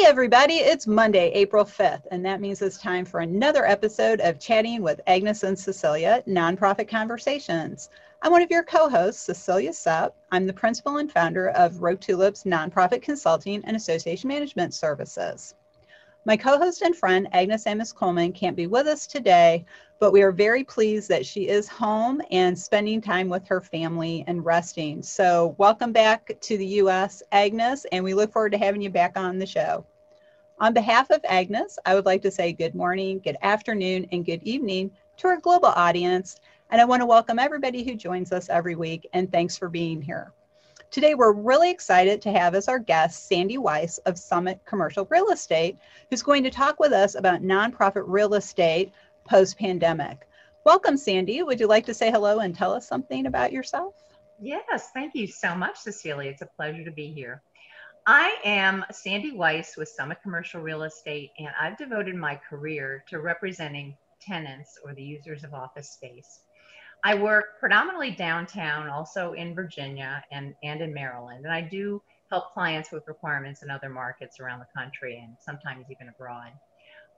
everybody, it's Monday, April 5th, and that means it's time for another episode of Chatting with Agnes and Cecilia, Nonprofit Conversations. I'm one of your co-hosts, Cecilia Supp. I'm the principal and founder of Rogue Tulip's Nonprofit Consulting and Association Management Services. My co-host and friend, Agnes Amos Coleman, can't be with us today, but we are very pleased that she is home and spending time with her family and resting. So welcome back to the U.S., Agnes, and we look forward to having you back on the show. On behalf of Agnes, I would like to say good morning, good afternoon, and good evening to our global audience. And I want to welcome everybody who joins us every week, and thanks for being here. Today, we're really excited to have as our guest Sandy Weiss of Summit Commercial Real Estate, who's going to talk with us about nonprofit real estate post-pandemic. Welcome, Sandy. Would you like to say hello and tell us something about yourself? Yes, thank you so much, Cecilia. It's a pleasure to be here. I am Sandy Weiss with Summit Commercial Real Estate, and I've devoted my career to representing tenants or the users of office space. I work predominantly downtown, also in Virginia and in Maryland, and I do help clients with requirements in other markets around the country and sometimes even abroad.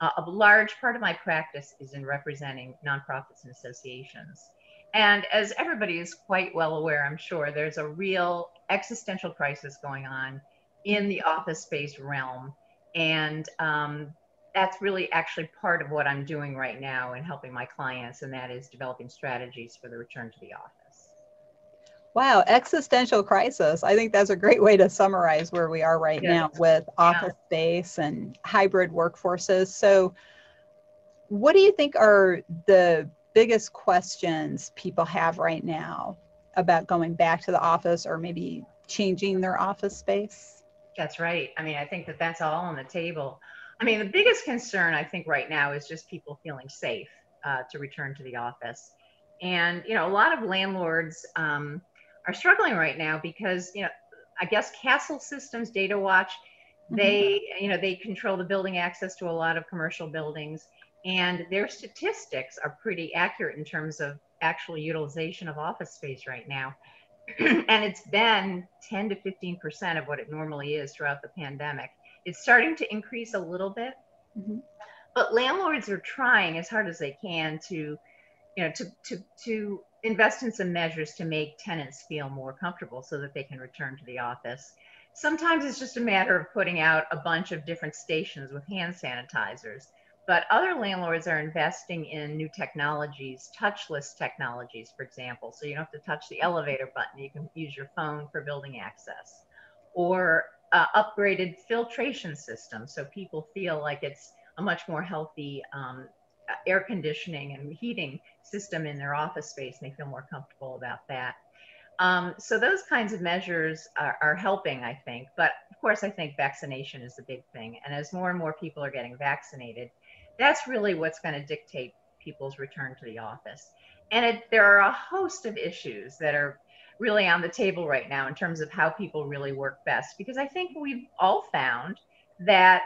A large part of my practice is in representing nonprofits and associations. And as everybody is quite well aware, I'm sure, there's a real existential crisis going on in the office space realm. And that's really actually part of what I'm doing right now in helping my clients, and that is developing strategies for the return to the office. Wow, existential crisis. I think that's a great way to summarize where we are right now with office space and hybrid workforces. So what do you think are the biggest questions people have right now about going back to the office or maybe changing their office space? That's right. I mean, I think that that's all on the table. I mean, the biggest concern I think right now is just people feeling safe to return to the office. And, you know, a lot of landlords are struggling right now because, you know, I guess Castle Systems, Data Watch, they control the building access to a lot of commercial buildings, and their statistics are pretty accurate in terms of actual utilization of office space right now. And it's been 10 to 15% of what it normally is throughout the pandemic. It's starting to increase a little bit, but landlords are trying as hard as they can to, you know, to invest in some measures to make tenants feel more comfortable so that they can return to the office. Sometimes it's just a matter of putting out a bunch of different stations with hand sanitizers, but other landlords are investing in new technologies, touchless technologies, for example. So you don't have to touch the elevator button. You can use your phone for building access, or upgraded filtration systems so people feel like it's a much more healthy air conditioning and heating system in their office space, and they feel more comfortable about that. So those kinds of measures are helping, I think. But of course, I think vaccination is the big thing. And as more and more people are getting vaccinated, that's really what's going to dictate people's return to the office. And there are a host of issues that are really on the table right now in terms of how people really work best. Because I think we've all found that,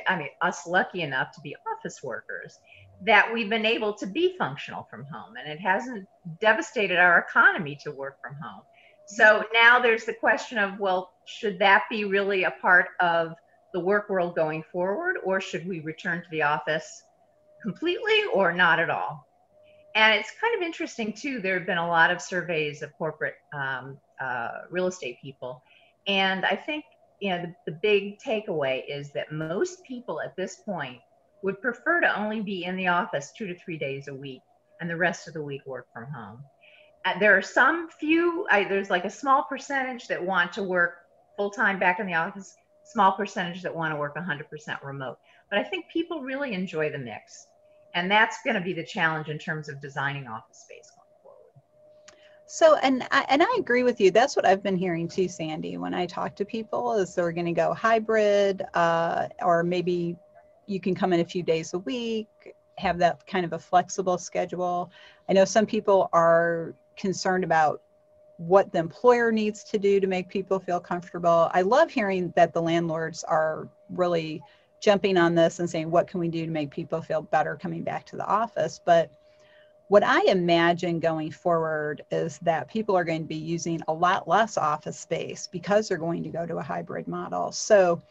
I mean, us lucky enough to be office workers, that we've been able to be functional from home, and it hasn't devastated our economy to work from home. So now there's the question of, well, should that be really a part of the work world going forward, or should we return to the office completely or not at all? And it's kind of interesting too, there have been a lot of surveys of corporate real estate people. And I think, you know, the big takeaway is that most people at this point would prefer to only be in the office 2 to 3 days a week and the rest of the week work from home. There are some few, there's like a small percentage that want to work full-time back in the office, small percentage that want to work 100% remote. But I think people really enjoy the mix. And that's going to be the challenge in terms of designing office space going forward. So, and I agree with you. That's what I've been hearing too, Sandy, when I talk to people, is they're going to go hybrid, or maybe you can come in a few days a week, have that kind of a flexible schedule. I know some people are concerned about what the employer needs to do to make people feel comfortable. I love hearing that the landlords are really jumping on this and saying, what can we do to make people feel better coming back to the office? But what I imagine going forward is that people are going to be using a lot less office space because they're going to go to a hybrid model. So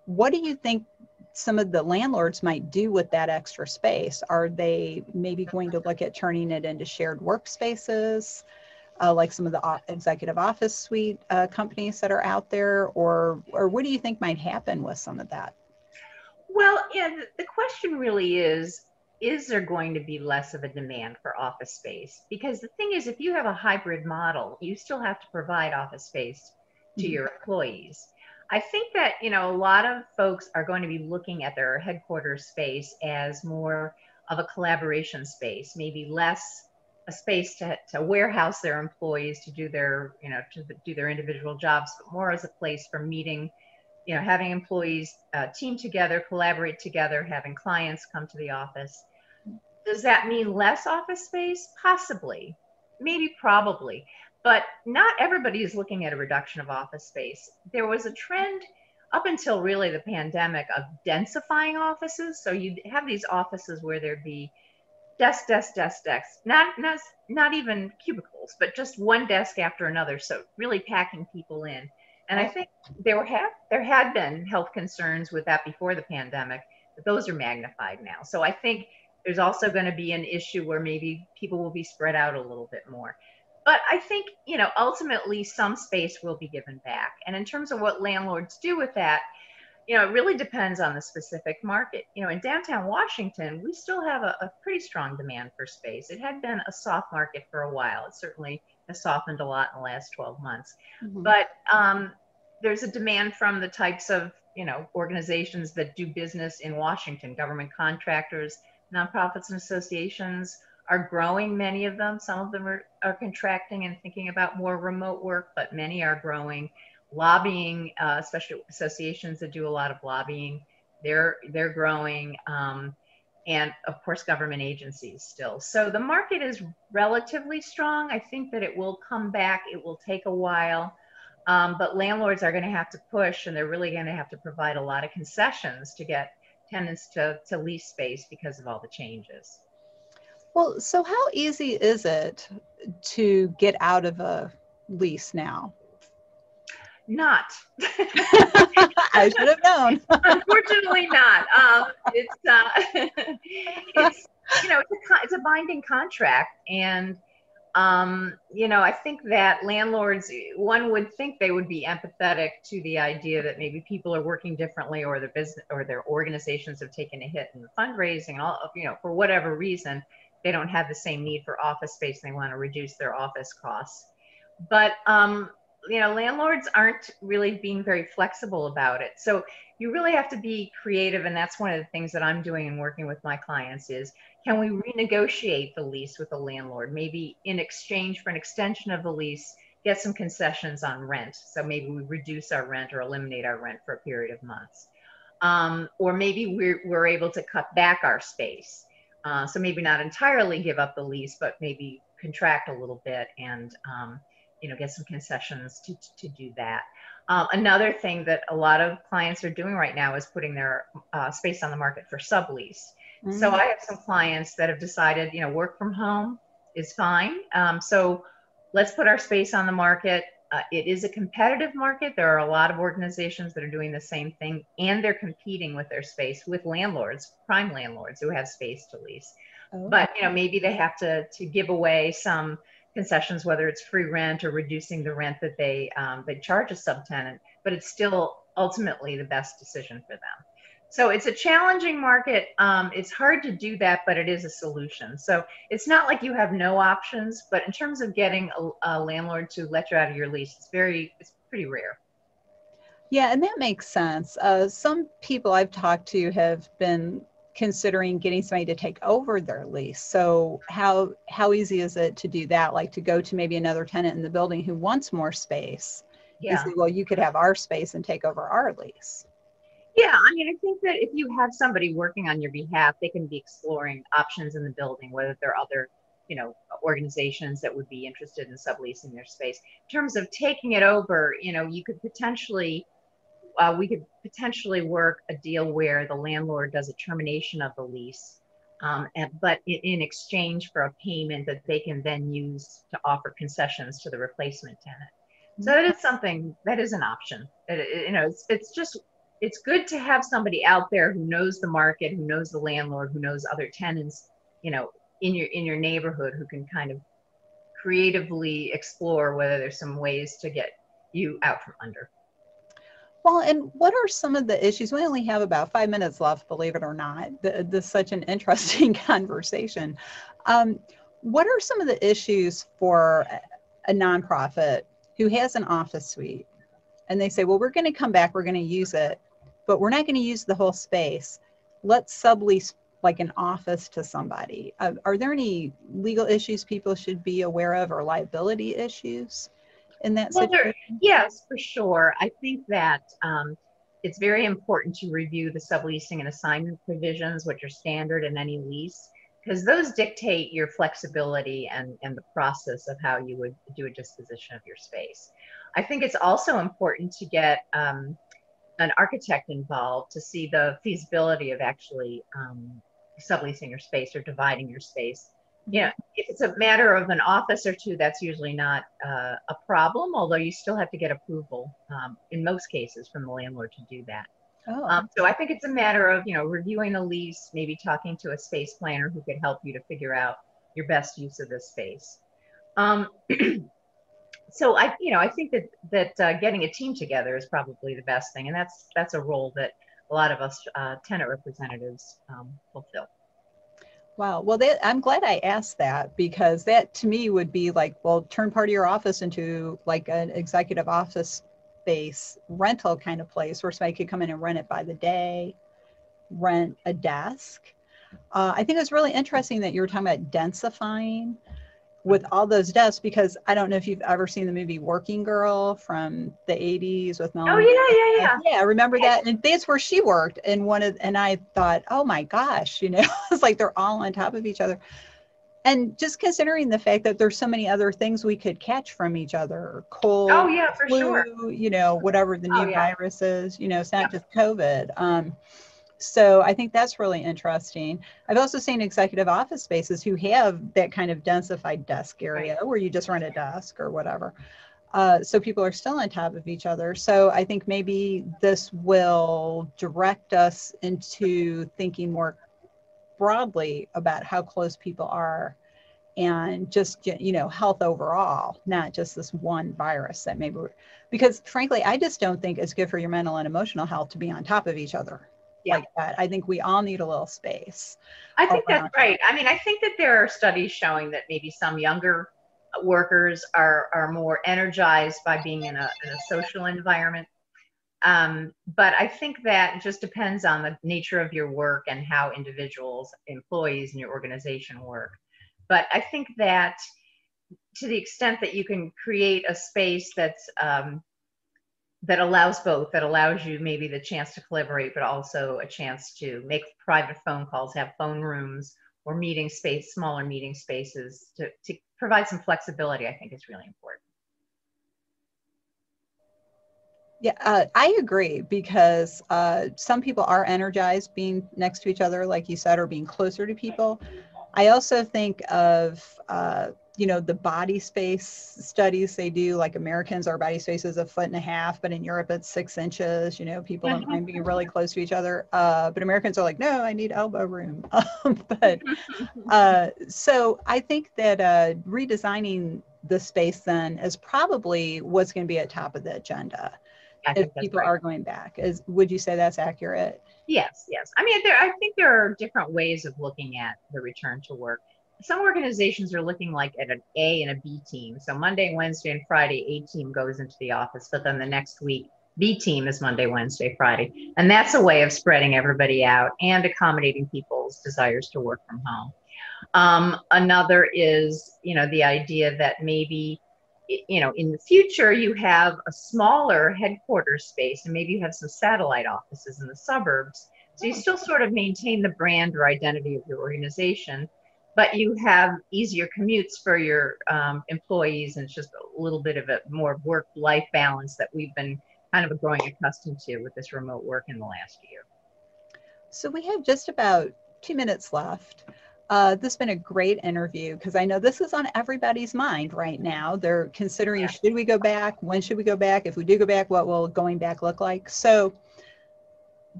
what do you think some of the landlords might do with that extra space? Are they maybe going to look at turning it into shared workspaces, like some of the executive office suite companies that are out there, or what do you think might happen with some of that? Well, yeah, the question really is there going to be less of a demand for office space? Because the thing is, if you have a hybrid model, you still have to provide office space to Mhm. your employees. I think that, a lot of folks are going to be looking at their headquarters space as more of a collaboration space, maybe less a space to warehouse their employees to do their, to do their individual jobs, but more as a place for meeting, having employees team together, collaborate together, having clients come to the office. Does that mean less office space? Possibly, maybe, probably, but not everybody is looking at a reduction of office space. There was a trend up until really the pandemic of densifying offices. So you'd have these offices where there'd be desks, not even cubicles, but just one desk after another. So really packing people in. And I Oh, think there had been health concerns with that before the pandemic, but those are magnified now. So I think there's also going to be an issue where maybe people will be spread out a little bit more. But I think, ultimately some space will be given back. And in terms of what landlords do with that, it really depends on the specific market. In downtown Washington, we still have a pretty strong demand for space. It had been a soft market for a while. It certainly has softened a lot in the last 12 months. mhm. But there's a demand from the types of, organizations that do business in Washington, government contractors, nonprofits and associations are growing, many of them. Some of them are contracting and thinking about more remote work, but many are growing. Lobbying, especially associations that do a lot of lobbying, they're growing, and of course government agencies still. So the market is relatively strong. I think that it will come back. It will take a while, but landlords are going to have to push, and they're really going to have to provide a lot of concessions to get tenants to lease space because of all the changes. Well, so how easy is it to get out of a lease now? Not. I should have known. Unfortunately, not. It's it's a binding contract, and I think that landlords, one would think they would be empathetic to the idea that maybe people are working differently, or their business or their organizations have taken a hit in the fundraising, and all, for whatever reason, they don't have the same need for office space. And they want to reduce their office costs, but landlords aren't really being very flexible about it. So you really have to be creative, and that's one of the things that I'm doing and working with my clients is, can we renegotiate the lease with the landlord? Maybe in exchange for an extension of the lease, get some concessions on rent. So maybe we reduce our rent or eliminate our rent for a period of months. Or maybe we're able to cut back our space. So maybe not entirely give up the lease, but maybe contract a little bit and get some concessions to do that. Another thing that a lot of clients are doing right now is putting their space on the market for sublease. So Mm. I have some clients that have decided, work from home is fine. So let's put our space on the market. It is a competitive market. There are a lot of organizations that are doing the same thing, and they're competing with their space with landlords, prime landlords who have space to lease. Oh. But maybe they have to give away some concessions, whether it's free rent or reducing the rent that they charge a subtenant, but it's still ultimately the best decision for them. So it's a challenging market. It's hard to do that, but it is a solution. So it's not like you have no options, but in terms of getting a landlord to let you out of your lease, it's pretty rare. Yeah, and that makes sense. Some people I've talked to have been considering getting somebody to take over their lease. So how easy is it to do that? Like to go to maybe another tenant in the building who wants more space and Yeah. say, well, you could have our space and take over our lease. Yeah, I mean, I think that if you have somebody working on your behalf, they can be exploring options in the building, whether there are other, organizations that would be interested in subleasing their space. In terms of taking it over, you could potentially, we could potentially work a deal where the landlord does a termination of the lease, but in exchange for a payment that they can then use to offer concessions to the replacement tenant. So that is something that is an option. It's just it's good to have somebody out there who knows the market, who knows the landlord, who knows other tenants, you know, in your neighborhood, who can kind of creatively explore whether there's some ways to get you out from under. Well, and what are some of the issues? We only have about 5 minutes left, believe it or not. This is such an interesting conversation. What are some of the issues for a nonprofit who has an office suite and they say, well, we're going to come back, we're going to use it, but we're not going to use the whole space. Let's sublease like an office to somebody. Are there any legal issues people should be aware of or liability issues in that situation? Yes, for sure. I think that it's very important to review the subleasing and assignment provisions, which are standard in any lease, because those dictate your flexibility and the process of how you would do a disposition of your space. I think it's also important to get an architect involved to see the feasibility of actually subleasing your space or dividing your space. Yeah, if it's a matter of an office or two, that's usually not a problem, although you still have to get approval in most cases from the landlord to do that. So I think it's a matter of, you know, reviewing the lease, maybe talking to a space planner who could help you to figure out your best use of this space. So I think that getting a team together is probably the best thing, and that's a role that a lot of us tenant representatives fulfill. Wow. Well, I'm glad I asked that, because that to me would be like, well, turn part of your office into like an executive office space rental kind of place where somebody could come in and rent it by the day, rent a desk. I think it's really interesting that you were talking about densifying with all those desks, because I don't know if you've ever seen the movie Working Girl from the 80s with Melanie. Oh, yeah. Yeah, I remember that. And that's where she worked. And I thought, oh my gosh, you know, it's like they're all on top of each other. And just considering the fact that there's so many other things we could catch from each other, cold, oh yeah, for flu, sure. you know, whatever the new virus is, you know, it's not just COVID. So I think that's really interesting. I've also seen executive office spaces who have that kind of densified desk area where you just rent a desk or whatever. So people are still on top of each other. So I think maybe this will direct us into thinking more broadly about how close people are and just, you know, health overall, not just this one virus that maybe, because frankly, I just don't think it's good for your mental and emotional health to be on top of each other. Like that. I think we all need a little space. I think that's right. I mean, I think that there are studies showing that maybe some younger workers are more energized by being in a social environment. But I think that just depends on the nature of your work and how individuals, employees in your organization work. But I think that to the extent that you can create a space that's that allows both, that allows you maybe the chance to collaborate, but also a chance to make private phone calls, have phone rooms or meeting space, smaller meeting spaces to provide some flexibility, I think is really important. Yeah, I agree, because some people are energized being next to each other, like you said, or being closer to people. I also think of, you know, the body space studies they do, like Americans, our body space is 1.5 feet, but in Europe it's 6 inches, you know, people don't mind being really close to each other. But Americans are like, no, I need elbow room. So I think that redesigning the space then is probably what's going to be at top of the agenda. If people are going back, would you say that's accurate? Yes. I mean, I think there are different ways of looking at the return to work. Some organizations are looking like at an A and a B team. So Monday, Wednesday, and Friday, A team goes into the office, but then the next week, B team is Monday, Wednesday, Friday. And that's a way of spreading everybody out and accommodating people's desires to work from home. Another is, you know, the idea that maybe, you know, in the future, you have a smaller headquarters space and maybe you have some satellite offices in the suburbs. So you still sort of maintain the brand or identity of your organization, but you have easier commutes for your employees, and it's just a little bit of a more work-life balance that we've been kind of growing accustomed to with this remote work in the last year. So we have just about 2 minutes left. This has been a great interview, because I know this is on everybody's mind right now. They're considering, should we go back? When should we go back? If we do go back, what will going back look like? So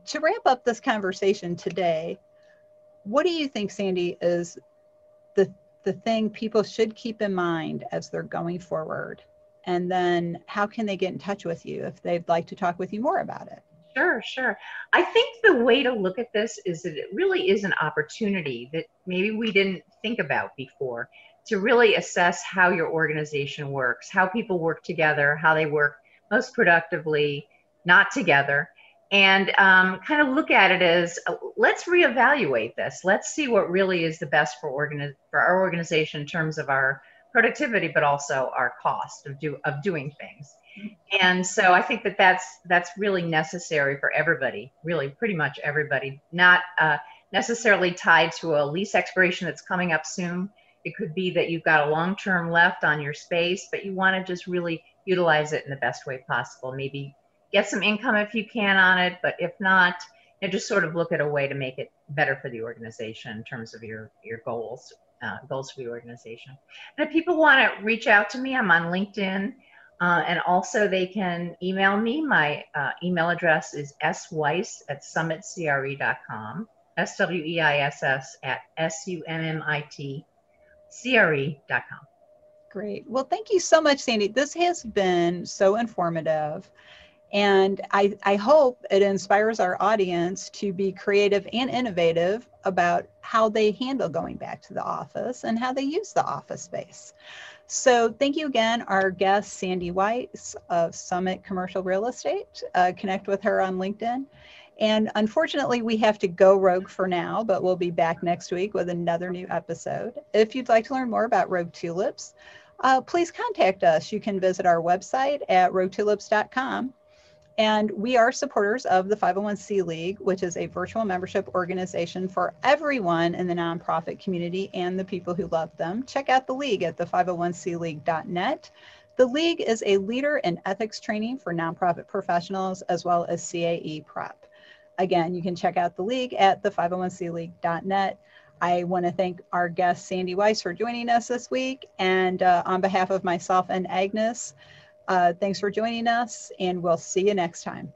To wrap up this conversation today, what do you think, Sandy, is the thing people should keep in mind as they're going forward? And then how can they get in touch with you if they'd like to talk with you more about it? Sure, sure. I think the way to look at this is that it really is an opportunity that maybe we didn't think about before, to really assess how your organization works, how people work together, how they work most productively, not together, and kind of look at it as let's reevaluate this. Let's see what really is the best for our organization in terms of our productivity, but also our cost of doing things. And so I think that that's really necessary for everybody, really pretty much everybody, not necessarily tied to a lease expiration that's coming up soon. It could be that you've got a long-term left on your space, but you want to just really utilize it in the best way possible. Maybe get some income if you can on it, but if not, just sort of look at a way to make it better for the organization in terms of your goals for the organization. And if people want to reach out to me, I'm on LinkedIn. And also they can email me. My email address is sweiss@summitcre.com, SWEISS@SUMMITCRE.com. Great. Well, thank you so much, Sandy. This has been so informative. And I hope it inspires our audience to be creative and innovative about how they handle going back to the office and how they use the office space. So thank you again, our guest, Sandy Weiss of Summit Commercial Real Estate. Connect with her on LinkedIn. And unfortunately, we have to go rogue for now, but we'll be back next week with another new episode. If you'd like to learn more about Rogue Tulips, please contact us. You can visit our website at roguetulips.com. And we are supporters of the 501c League, which is a virtual membership organization for everyone in the nonprofit community and the people who love them. Check out the League at the 501cleague.net. The League is a leader in ethics training for nonprofit professionals as well as CAE prep. Again, you can check out the League at the 501cleague.net. I want to thank our guest, Sandy Weiss, for joining us this week. And on behalf of myself and Agnes, thanks for joining us, and we'll see you next time.